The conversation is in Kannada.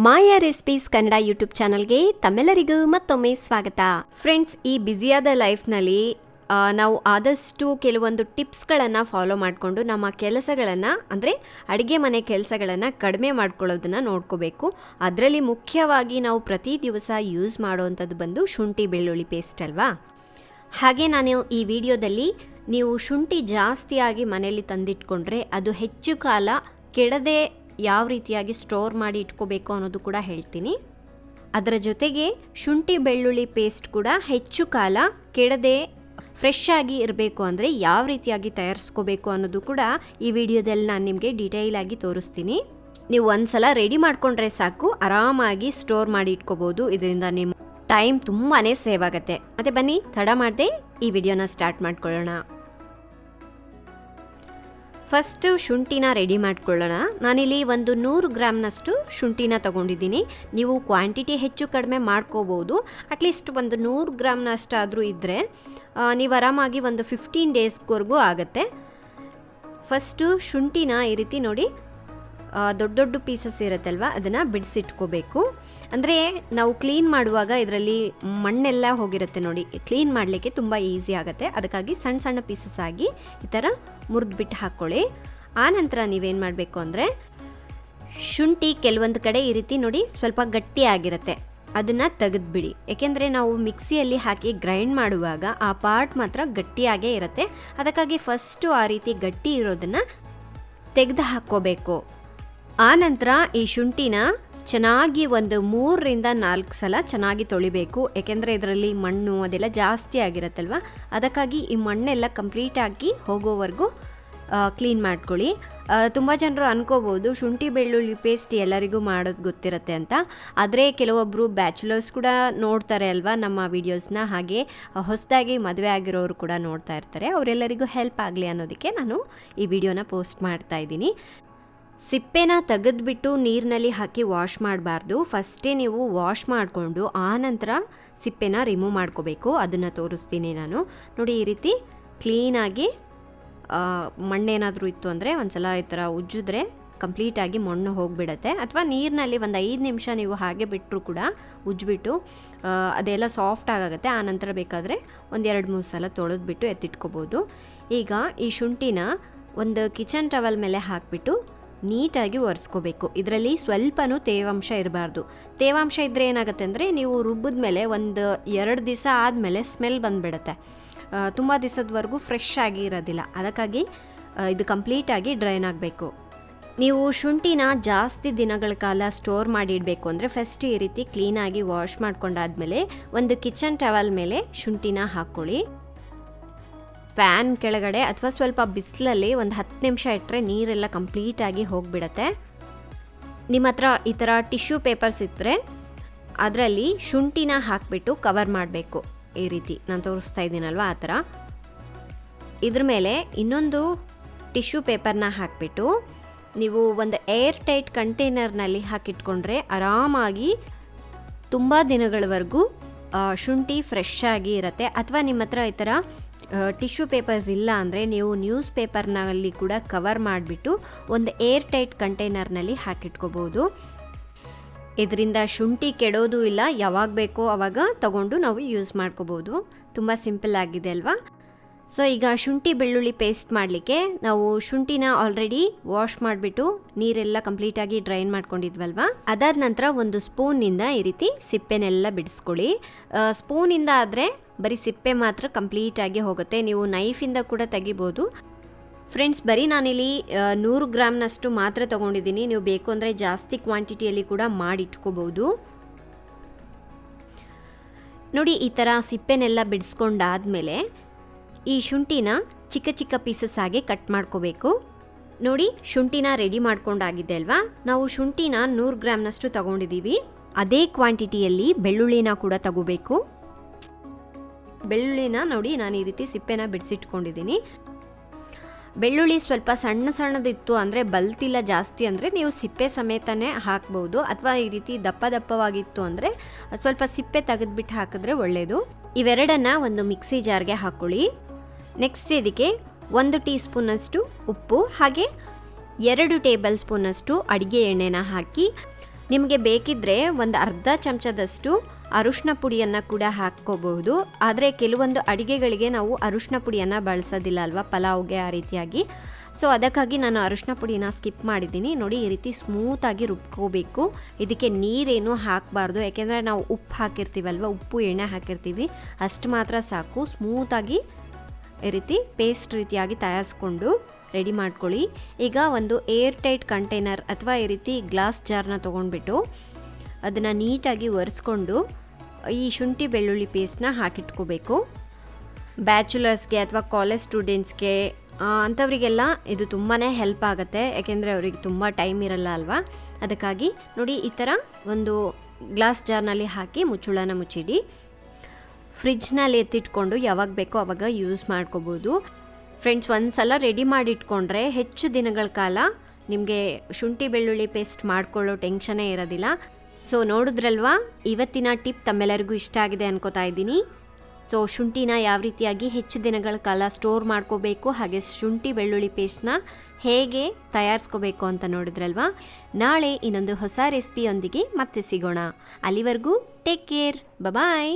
ಮಾಯಾ ರೆಸಿಪೀಸ್ ಕನ್ನಡ ಯೂಟ್ಯೂಬ್ ಚಾನಲ್ಗೆ ತಮ್ಮೆಲ್ಲರಿಗೂ ಮತ್ತೊಮ್ಮೆ ಸ್ವಾಗತ. ಫ್ರೆಂಡ್ಸ್, ಈ ಬ್ಯುಸಿಯಾದ ಲೈಫ್ನಲ್ಲಿ ನಾವು ಆದಷ್ಟು ಕೆಲವೊಂದು ಟಿಪ್ಸ್ಗಳನ್ನು ಫಾಲೋ ಮಾಡಿಕೊಂಡು ನಮ್ಮ ಕೆಲಸಗಳನ್ನು ಅಂದರೆ ಅಡುಗೆ ಮನೆ ಕೆಲಸಗಳನ್ನು ಕಡಿಮೆ ಮಾಡ್ಕೊಳ್ಳೋದನ್ನು ನೋಡ್ಕೋಬೇಕು. ಅದರಲ್ಲಿ ಮುಖ್ಯವಾಗಿ ನಾವು ಪ್ರತಿ ದಿವಸ ಯೂಸ್ ಮಾಡುವಂಥದ್ದು ಬಂದು ಶುಂಠಿ ಬೆಳ್ಳುಳ್ಳಿ ಪೇಸ್ಟ್ ಅಲ್ವಾ. ಹಾಗೆ ನಾನು ಈ ವಿಡಿಯೋದಲ್ಲಿ ನೀವು ಶುಂಠಿ ಜಾಸ್ತಿಯಾಗಿ ಮನೆಯಲ್ಲಿ ತಂದಿಟ್ಕೊಂಡ್ರೆ ಅದು ಹೆಚ್ಚು ಕಾಲ ಕೆಡದೆ ಯಾವ ರೀತಿಯಾಗಿ ಸ್ಟೋರ್ ಮಾಡಿ ಇಟ್ಕೋಬೇಕು ಅನ್ನೋದು ಕೂಡ ಹೇಳ್ತೀನಿ. ಅದರ ಜೊತೆಗೆ ಶುಂಠಿ ಬೆಳ್ಳುಳ್ಳಿ ಪೇಸ್ಟ್ ಕೂಡ ಹೆಚ್ಚು ಕಾಲ ಕೆಡದೆ ಫ್ರೆಶ್ ಆಗಿ ಇರಬೇಕು ಅಂದರೆ ಯಾವ ರೀತಿಯಾಗಿ ತಯಾರಿಸ್ಕೋಬೇಕು ಅನ್ನೋದು ಕೂಡ ಈ ವಿಡಿಯೋದಲ್ಲಿ ನಾನು ನಿಮಗೆ ಡೀಟೇಲ್ ಆಗಿ ತೋರಿಸ್ತೀನಿ. ನೀವು ಒಂದ್ಸಲ ರೆಡಿ ಮಾಡಿಕೊಂಡ್ರೆ ಸಾಕು, ಆರಾಮಾಗಿ ಸ್ಟೋರ್ ಮಾಡಿ ಇಟ್ಕೋಬೋದು. ಇದರಿಂದ ನಿಮ್ಮ ಟೈಮ್ ತುಂಬಾ ಸೇವ್ ಆಗುತ್ತೆ. ಮತ್ತು ಬನ್ನಿ ತಡ ಮಾಡದೆ ಈ ವಿಡಿಯೋನ ಸ್ಟಾರ್ಟ್ ಮಾಡ್ಕೊಳ್ಳೋಣ. ಫಸ್ಟು ಶುಂಠಿನ ರೆಡಿ ಮಾಡ್ಕೊಳ್ಳೋಣ. ನಾನಿಲ್ಲಿ ಒಂದು 100 ಗ್ರಾಮ್ನಷ್ಟು ಶುಂಠಿನ ತೊಗೊಂಡಿದ್ದೀನಿ. ನೀವು ಕ್ವಾಂಟಿಟಿ ಹೆಚ್ಚು ಕಡಿಮೆ ಮಾಡ್ಕೋಬೋದು. ಅಟ್ಲೀಸ್ಟ್ ಒಂದು 100 ಗ್ರಾಮ್ನಷ್ಟಾದರೂ ಇದ್ದರೆ ನೀವು ಆರಾಮಾಗಿ ಒಂದು 15 ಡೇಸ್ವರೆಗೂ ಆಗುತ್ತೆ. ಫಸ್ಟು ಶುಂಠಿನ ಈ ರೀತಿ ನೋಡಿ ದೊಡ್ಡ ದೊಡ್ಡ ಪೀಸಸ್ ಇರುತ್ತಲ್ವ, ಅದನ್ನು ಬಿಡಿಸಿಟ್ಕೋಬೇಕು. ಅಂದರೆ ನಾವು ಕ್ಲೀನ್ ಮಾಡುವಾಗ ಇದರಲ್ಲಿ ಮಣ್ಣೆಲ್ಲ ಹೋಗಿರುತ್ತೆ ನೋಡಿ, ಕ್ಲೀನ್ ಮಾಡಲಿಕ್ಕೆ ತುಂಬ ಈಸಿ ಆಗುತ್ತೆ. ಅದಕ್ಕಾಗಿ ಸಣ್ಣ ಸಣ್ಣ ಪೀಸಸ್ ಆಗಿ ಈ ಥರ ಮುರಿದ್ಬಿಟ್ಟು ಹಾಕ್ಕೊಳ್ಳಿ. ಆನಂತರ ನೀವೇನು ಮಾಡಬೇಕು ಅಂದರೆ ಶುಂಠಿ ಕೆಲವೊಂದು ಕಡೆ ಈ ರೀತಿ ನೋಡಿ ಸ್ವಲ್ಪ ಗಟ್ಟಿಯಾಗಿರುತ್ತೆ, ಅದನ್ನು ತೆಗೆದುಬಿಡಿ. ಏಕೆಂದರೆ ನಾವು ಮಿಕ್ಸಿಯಲ್ಲಿ ಹಾಕಿ ಗ್ರೈಂಡ್ ಮಾಡುವಾಗ ಆ ಪಾರ್ಟ್ ಮಾತ್ರ ಗಟ್ಟಿಯಾಗೇ ಇರುತ್ತೆ. ಅದಕ್ಕಾಗಿ ಫಸ್ಟು ಆ ರೀತಿ ಗಟ್ಟಿ ಇರೋದನ್ನು ತೆಗೆದು ಹಾಕ್ಕೋಬೇಕು. ಆನಂತರ ಈ ಶುಂಠಿನ ಚೆನ್ನಾಗಿ ಒಂದು 3-4 ಸಲ ಚೆನ್ನಾಗಿ ತೊಳಿಬೇಕು. ಏಕೆಂದರೆ ಇದರಲ್ಲಿ ಮಣ್ಣು ಅದೆಲ್ಲ ಜಾಸ್ತಿ ಆಗಿರುತ್ತಲ್ವ, ಅದಕ್ಕಾಗಿ ಈ ಮಣ್ಣೆಲ್ಲ ಕಂಪ್ಲೀಟಾಗಿ ಹೋಗೋವರೆಗೂ ಕ್ಲೀನ್ ಮಾಡ್ಕೊಳ್ಳಿ. ತುಂಬ ಜನರು ಅನ್ಕೋಬೋದು ಶುಂಠಿ ಬೆಳ್ಳುಳ್ಳಿ ಪೇಸ್ಟ್ ಎಲ್ಲರಿಗೂ ಮಾಡೋದು ಗೊತ್ತಿರುತ್ತೆ ಅಂತ. ಆದರೆ ಕೆಲವೊಬ್ಬರು ಬ್ಯಾಚುಲರ್ಸ್ ಕೂಡ ನೋಡ್ತಾರೆ ಅಲ್ವಾ ನಮ್ಮ ವೀಡಿಯೋಸ್ನ, ಹಾಗೆ ಹೊಸದಾಗಿ ಮದುವೆ ಆಗಿರೋರು ಕೂಡ ನೋಡ್ತಾ ಇರ್ತಾರೆ. ಅವರೆಲ್ಲರಿಗೂ ಹೆಲ್ಪ್ ಆಗಲಿ ಅನ್ನೋದಕ್ಕೆ ನಾನು ಈ ವಿಡಿಯೋನ ಪೋಸ್ಟ್ ಮಾಡ್ತಾ ಇದ್ದೀನಿ. ಸಿಪ್ಪೆನ ತೆಗೆದುಬಿಟ್ಟು ನೀರಿನಲ್ಲಿ ಹಾಕಿ ವಾಶ್ ಮಾಡಬಾರ್ದು. ಫಸ್ಟೇ ನೀವು ವಾಶ್ ಮಾಡಿಕೊಂಡು ಆನಂತರ ಸಿಪ್ಪೆನ ರಿಮೂವ್ ಮಾಡ್ಕೋಬೇಕು. ಅದನ್ನು ತೋರಿಸ್ತೀನಿ ನಾನು. ನೋಡಿ, ಈ ರೀತಿ ಕ್ಲೀನಾಗಿ ಮಣ್ಣೇನಾದರೂ ಇತ್ತು ಅಂದರೆ ಒಂದ್ಸಲ ಈ ಥರ ಉಜ್ಜಿದ್ರೆ ಕಂಪ್ಲೀಟಾಗಿ ಮಣ್ಣು ಹೋಗಿಬಿಡತ್ತೆ. ಅಥವಾ ನೀರಿನಲ್ಲಿ ಒಂದು 5 ನಿಮಿಷ ನೀವು ಹಾಗೆ ಬಿಟ್ಟರು ಕೂಡ ಉಜ್ಜಿಬಿಟ್ಟು ಅದೆಲ್ಲ ಸಾಫ್ಟ್ ಆಗುತ್ತೆ. ಆನಂತರ ಬೇಕಾದರೆ ಒಂದು 2-3 ಸಲ ತೊಳೆದ್ಬಿಟ್ಟು ಎತ್ತಿಟ್ಕೋಬೋದು. ಈಗ ಈ ಶುಂಠಿನ ಒಂದು ಕಿಚನ್ ಟವಲ್ ಮೇಲೆ ಹಾಕಿಬಿಟ್ಟು ನೀಟಾಗಿ ಒರೆಸ್ಕೋಬೇಕು. ಇದರಲ್ಲಿ ಸ್ವಲ್ಪನೂ ತೇವಾಂಶ ಇರಬಾರ್ದು. ತೇವಾಂಶ ಇದ್ದರೆ ಏನಾಗುತ್ತೆ ಅಂದರೆ ನೀವು ರುಬ್ಬಿದ ಮೇಲೆ ಒಂದು 2 ದಿವಸ ಆದಮೇಲೆ ಸ್ಮೆಲ್ ಬಂದುಬಿಡುತ್ತೆ. ತುಂಬ ದಿವಸದವರೆಗೂ ಫ್ರೆಶ್ ಆಗಿ ಇರೋದಿಲ್ಲ. ಅದಕ್ಕಾಗಿ ಇದು ಕಂಪ್ಲೀಟಾಗಿ ಡ್ರೈನ್ ಆಗಬೇಕು. ನೀವು ಶುಂಠಿನ ಜಾಸ್ತಿ ದಿನಗಳ ಕಾಲ ಸ್ಟೋರ್ ಮಾಡಿ ಇಡಬೇಕು ಅಂದರೆ ಫಸ್ಟ್ ಈ ರೀತಿ ಕ್ಲೀನಾಗಿ ವಾಶ್ ಮಾಡ್ಕೊಂಡಾದ್ಮೇಲೆ ಒಂದು ಕಿಚನ್ ಟವಲ್ ಮೇಲೆ ಶುಂಠಿನ ಹಾಕ್ಕೊಳ್ಳಿ. ಫ್ಯಾನ್ ಕೆಳಗಡೆ ಅಥವಾ ಸ್ವಲ್ಪ ಬಿಸಿಲಲ್ಲಿ ಒಂದು 10 ನಿಮಿಷ ಇಟ್ಟರೆ ನೀರೆಲ್ಲ ಕಂಪ್ಲೀಟಾಗಿ ಹೋಗಿಬಿಡತ್ತೆ. ನಿಮ್ಮ ಹತ್ರ ಈ ಥರ ಟಿಶ್ಯೂ ಪೇಪರ್ಸ್ ಇದ್ದರೆ ಅದರಲ್ಲಿ ಶುಂಠಿನ ಹಾಕಿಬಿಟ್ಟು ಕವರ್ ಮಾಡಬೇಕು. ಈ ರೀತಿ ನಾನು ತೋರಿಸ್ತಾ ಇದ್ದೀನಲ್ವ, ಆ ಥರ. ಇದ್ರ ಮೇಲೆ ಇನ್ನೊಂದು ಟಿಶ್ಯೂ ಪೇಪರ್ನ ಹಾಕಿಬಿಟ್ಟು ನೀವು ಒಂದು ಏರ್ ಟೈಟ್ ಕಂಟೈನರ್ನಲ್ಲಿ ಹಾಕಿಟ್ಕೊಂಡ್ರೆ ಆರಾಮಾಗಿ ತುಂಬ ದಿನಗಳವರೆಗೂ ಶುಂಠಿ ಫ್ರೆಶ್ ಆಗಿ ಇರುತ್ತೆ. ಅಥವಾ ನಿಮ್ಮ ಹತ್ರ ಈ ಥರ ಟಿಶ್ಯೂ ಪೇಪರ್ಸ್ ಇಲ್ಲ ಅಂದರೆ ನೀವು ನ್ಯೂಸ್ ಪೇಪರ್ನಲ್ಲಿ ಕೂಡ ಕವರ್ ಮಾಡಿಬಿಟ್ಟು ಒಂದು ಏರ್ ಟೈಟ್ ಕಂಟೈನರ್ನಲ್ಲಿ ಹಾಕಿಟ್ಕೋಬೋದು. ಇದರಿಂದ ಶುಂಠಿ ಕೆಡೋದು ಇಲ್ಲ, ಯಾವಾಗ ಬೇಕೋ ಆವಾಗ ತಗೊಂಡು ನಾವು ಯೂಸ್ ಮಾಡ್ಕೋಬೋದು. ತುಂಬ ಸಿಂಪಲ್ ಆಗಿದೆ ಅಲ್ವಾ. ಸೊ ಈಗ ಶುಂಠಿ ಬೆಳ್ಳುಳ್ಳಿ ಪೇಸ್ಟ್ ಮಾಡಲಿಕ್ಕೆ ನಾವು ಶುಂಠಿನ ಆಲ್ರೆಡಿ ವಾಶ್ ಮಾಡಿಬಿಟ್ಟು ನೀರೆಲ್ಲ ಕಂಪ್ಲೀಟಾಗಿ ಡ್ರೈನ್ ಮಾಡ್ಕೊಂಡಿದ್ವಲ್ವ. ಅದಾದ ನಂತರ ಒಂದು ಸ್ಪೂನಿಂದ ಈ ರೀತಿ ಸಿಪ್ಪೆನೆಲ್ಲ ಬಿಡಿಸ್ಕೊಳ್ಳಿ. ಸ್ಪೂನಿಂದ ಆದರೆ ಬರೀ ಸಿಪ್ಪೆ ಮಾತ್ರ ಕಂಪ್ಲೀಟಾಗಿ ಹೋಗುತ್ತೆ. ನೀವು ನೈಫಿಂದ ಕೂಡ ತೆಗಿಬೋದು. ಫ್ರೆಂಡ್ಸ್, ಬರೀ ನಾನಿಲ್ಲಿ 100 ಗ್ರಾಮ್ನಷ್ಟು ಮಾತ್ರ ತೊಗೊಂಡಿದ್ದೀನಿ. ನೀವು ಬೇಕು ಅಂದರೆ ಜಾಸ್ತಿ ಕ್ವಾಂಟಿಟಿಯಲ್ಲಿ ಕೂಡ ಮಾಡಿಟ್ಕೋಬೋದು. ನೋಡಿ, ಈ ಥರ ಸಿಪ್ಪೆನೆಲ್ಲ ಬಿಡಿಸ್ಕೊಂಡಾದ್ಮೇಲೆ ಈ ಶುಂಠಿನ ಚಿಕ್ಕ ಚಿಕ್ಕ ಪೀಸಸ್ ಆಗಿ ಕಟ್ ಮಾಡ್ಕೋಬೇಕು. ನೋಡಿ, ಶುಂಠಿನ ರೆಡಿ ಮಾಡ್ಕೊಂಡಾಗಿದೆ ಅಲ್ವಾ. ನಾವು ಶುಂಠಿನ 100 ಗ್ರಾಮ್ನಷ್ಟು ತಗೊಂಡಿದ್ದೀವಿ. ಅದೇ ಕ್ವಾಂಟಿಟಿಯಲ್ಲಿ ಬೆಳ್ಳುಳ್ಳಿನ ಕೂಡ ತಗೋಬೇಕು. ಬೆಳ್ಳುಳ್ಳಿನ ನೋಡಿ ನಾನು ಈ ರೀತಿ ಸಿಪ್ಪೆನ ಬಿಡಿಸಿಟ್ಕೊಂಡಿದ್ದೀನಿ. ಬೆಳ್ಳುಳ್ಳಿ ಸ್ವಲ್ಪ ಸಣ್ಣ ಸಣ್ಣದಿತ್ತು ಅಂದರೆ ಬಲ್ತಿಲ್ಲ ಜಾಸ್ತಿ ಅಂದರೆ ನೀವು ಸಿಪ್ಪೆ ಸಮೇತನೇ ಹಾಕ್ಬೋದು. ಅಥವಾ ಈ ರೀತಿ ದಪ್ಪ ದಪ್ಪವಾಗಿತ್ತು ಅಂದರೆ ಸ್ವಲ್ಪ ಸಿಪ್ಪೆ ತೆಗೆದುಬಿಟ್ಟು ಹಾಕಿದ್ರೆ ಒಳ್ಳೆಯದು. ಇವೆರಡನ್ನು ಒಂದು ಮಿಕ್ಸಿ ಜಾರ್ಗೆ ಹಾಕ್ಕೊಳ್ಳಿ. ನೆಕ್ಸ್ಟ್ ಇದಕ್ಕೆ 1 ಟೀ ಸ್ಪೂನಷ್ಟು ಉಪ್ಪು ಹಾಗೆ 2 ಟೇಬಲ್ ಸ್ಪೂನಷ್ಟು ಅಡುಗೆ ಎಣ್ಣೆನ ಹಾಕಿ ನಿಮಗೆ ಬೇಕಿದ್ದರೆ ಒಂದು ಅರ್ಧ ಚಮಚದಷ್ಟು ಅರಿಶಿನ ಪುಡಿಯನ್ನು ಕೂಡ ಹಾಕ್ಕೋಬಹುದು. ಆದರೆ ಕೆಲವೊಂದು ಅಡುಗೆಗಳಿಗೆ ನಾವು ಅರಿಶಿನ ಪುಡಿಯನ್ನು ಬಳಸೋದಿಲ್ಲ ಅಲ್ವಾ, ಪಲಾವ್ಗೆ ಆ ರೀತಿಯಾಗಿ. ಸೊ ಅದಕ್ಕಾಗಿ ನಾನು ಅರಿಶಿನ ಪುಡಿನ ಸ್ಕಿಪ್ ಮಾಡಿದ್ದೀನಿ. ನೋಡಿ, ಈ ರೀತಿ ಸ್ಮೂತಾಗಿ ರುಬ್ಕೋಬೇಕು. ಇದಕ್ಕೆ ನೀರೇನು ಹಾಕಬಾರ್ದು, ಯಾಕೆಂದರೆ ನಾವು ಉಪ್ಪು ಹಾಕಿರ್ತೀವಲ್ವ, ಉಪ್ಪು ಎಣ್ಣೆ ಹಾಕಿರ್ತೀವಿ, ಅಷ್ಟು ಮಾತ್ರ ಸಾಕು. ಸ್ಮೂತಾಗಿ ಈ ರೀತಿ ಪೇಸ್ಟ್ ರೀತಿಯಾಗಿ ತಯಾರಿಸ್ಕೊಂಡು ರೆಡಿ ಮಾಡ್ಕೊಳ್ಳಿ. ಈಗ ಒಂದು ಏರ್ ಟೈಟ್ ಕಂಟೈನರ್ ಅಥವಾ ಈ ರೀತಿ ಗ್ಲಾಸ್ ಜಾರ್ನ ತೊಗೊಂಡ್ಬಿಟ್ಟು ಅದನ್ನು ನೀಟಾಗಿ ಒರೆಸ್ಕೊಂಡು ಈ ಶುಂಠಿ ಬೆಳ್ಳುಳ್ಳಿ ಪೇಸ್ಟ್ನ ಹಾಕಿಟ್ಕೋಬೇಕು. ಬ್ಯಾಚುಲರ್ಸ್ಗೆ ಅಥವಾ ಕಾಲೇಜ್ ಸ್ಟೂಡೆಂಟ್ಸ್ಗೆ ಅಂಥವರಿಗೆಲ್ಲ ಇದು ತುಂಬಾ ಹೆಲ್ಪ್ ಆಗುತ್ತೆ, ಯಾಕೆಂದರೆ ಅವರಿಗೆ ತುಂಬ ಟೈಮ್ ಇರಲ್ಲ ಅಲ್ವಾ. ಅದಕ್ಕಾಗಿ ನೋಡಿ, ಈ ಥರ ಒಂದು ಗ್ಲಾಸ್ ಜಾರ್ನಲ್ಲಿ ಹಾಕಿ ಮುಚ್ಚುಳನ ಮುಚ್ಚಿಡಿ. ಫ್ರಿಜ್ನಲ್ಲಿ ಎತ್ತಿಟ್ಕೊಂಡು ಯಾವಾಗ ಬೇಕೋ ಆವಾಗ ಯೂಸ್ ಮಾಡ್ಕೋಬೋದು. ಫ್ರೆಂಡ್ಸ್, ಒಂದು ಸಲ ರೆಡಿ ಮಾಡಿಟ್ಕೊಂಡ್ರೆ ಹೆಚ್ಚು ದಿನಗಳ ಕಾಲ ನಿಮಗೆ ಶುಂಠಿ ಬೆಳ್ಳುಳ್ಳಿ ಪೇಸ್ಟ್ ಮಾಡ್ಕೊಳ್ಳೋ ಟೆನ್ಷನೇ ಇರೋದಿಲ್ಲ. ಸೊ ನೋಡಿದ್ರಲ್ವಾ, ಇವತ್ತಿನ ಟಿಪ್ ತಮ್ಮೆಲ್ಲರಿಗೂ ಇಷ್ಟ ಆಗಿದೆ ಅನ್ಕೋತಾ ಇದ್ದೀನಿ. ಸೊ ಶುಂಠಿನ ಯಾವ ರೀತಿಯಾಗಿ ಹೆಚ್ಚು ದಿನಗಳ ಕಾಲ ಸ್ಟೋರ್ ಮಾಡ್ಕೋಬೇಕು, ಹಾಗೆ ಶುಂಠಿ ಬೆಳ್ಳುಳ್ಳಿ ಪೇಸ್ಟ್ನ ಹೇಗೆ ತಯಾರಿಸ್ಕೋಬೇಕು ಅಂತ ನೋಡಿದ್ರಲ್ವಾ. ನಾಳೆ ಇನ್ನೊಂದು ಹೊಸ ರೆಸಿಪಿಯೊಂದಿಗೆ ಮತ್ತೆ ಸಿಗೋಣ. ಅಲ್ಲಿವರೆಗೂ ಟೇಕ್ ಕೇರ್, ಬಾಯ್.